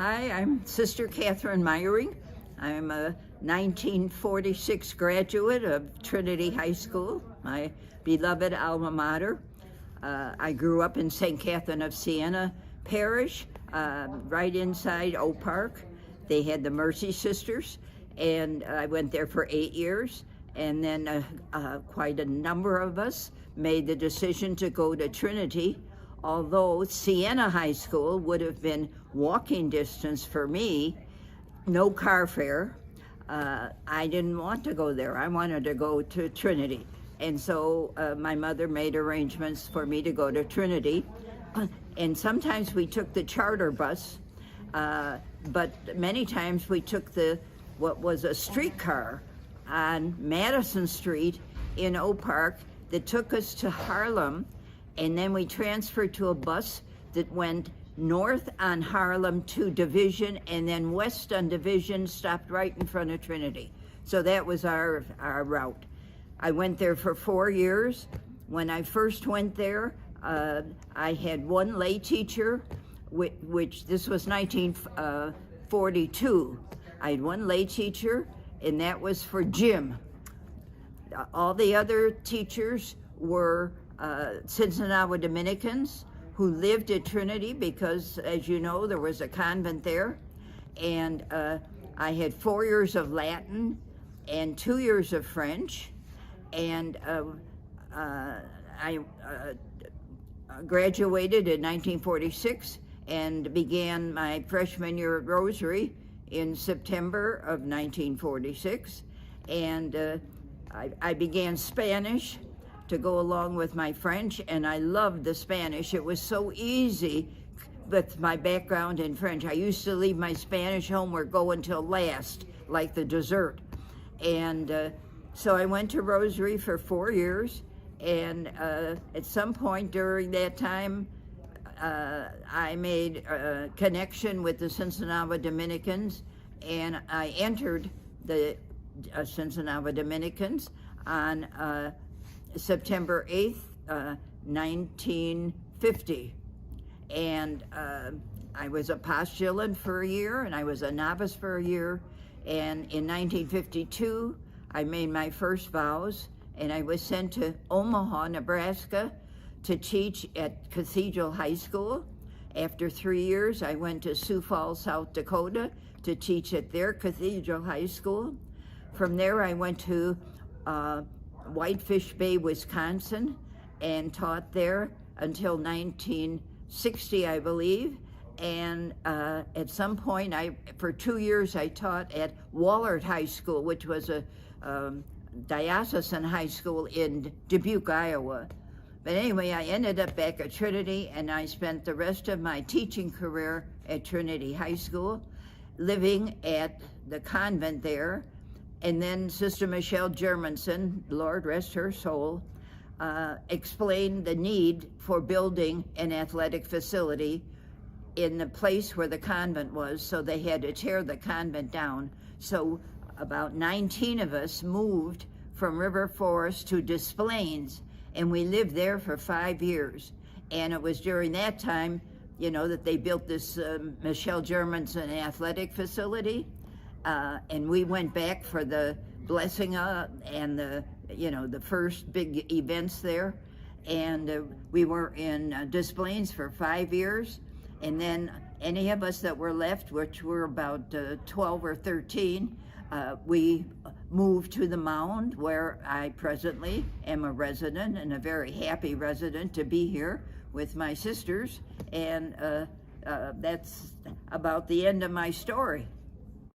Hi, I'm Sister Catherine Meyering. I'm a 1946 graduate of Trinity High School, my beloved alma mater. I grew up in St. Catherine of Siena Parish, right inside Oak Park. They had the Mercy Sisters, and I went there for 8 years. And then quite a number of us made the decision to go to Trinity, although Siena High School would have been walking distance for me, no car fare. I didn't want to go there. I wanted to go to Trinity. And so my mother made arrangements for me to go to Trinity. And sometimes we took the charter bus, but many times we took what was a streetcar on Madison Street in Oak Park that took us to Harlem, and then we transferred to a bus that went north on Harlem to Division, and then west on Division, stopped right in front of Trinity. So that was our route. I went there for 4 years. When I first went there, I had one lay teacher, which this was 1942. I had one lay teacher, and that was for gym. All the other teachers were Cincinnati Dominicans who lived at Trinity because, as you know, there was a convent there. And I had 4 years of Latin and 2 years of French. And I graduated in 1946 and began my freshman year at Rosary in September of 1946. And I began Spanish to go along with my French, and I loved the Spanish. It was so easy with my background in French. I used to leave my Spanish homework go until last, like the dessert. And so I went to Rosary for 4 years, and at some point during that time, I made a connection with the Cincinnati Dominicans, and I entered the Cincinnati Dominicans on September 8th, 1950. And I was a postulant for a year, and I was a novice for a year. And in 1952, I made my first vows, and I was sent to Omaha, Nebraska, to teach at Cathedral High School. After 3 years, I went to Sioux Falls, South Dakota, to teach at their Cathedral High School. From there, I went to Whitefish Bay, Wisconsin, and taught there until 1960, I believe. And at some point, for 2 years, I taught at Wahlert High School, which was a diocesan high school in Dubuque, Iowa. But anyway, I ended up back at Trinity, and I spent the rest of my teaching career at Trinity High School, living at the convent there. And then Sister Michelle Germanson, Lord rest her soul, explained the need for building an athletic facility in the place where the convent was, so they had to tear the convent down. So about 19 of us moved from River Forest to Des Plaines, and we lived there for 5 years. And it was during that time, that they built this Michelle Germanson athletic facility. And we went back for the blessing and the first big events there. And we were in Des Plaines for 5 years. And then any of us that were left, which were about 12 or 13, we moved to the Mound, where I presently am a resident, and a very happy resident to be here with my sisters. And that's about the end of my story.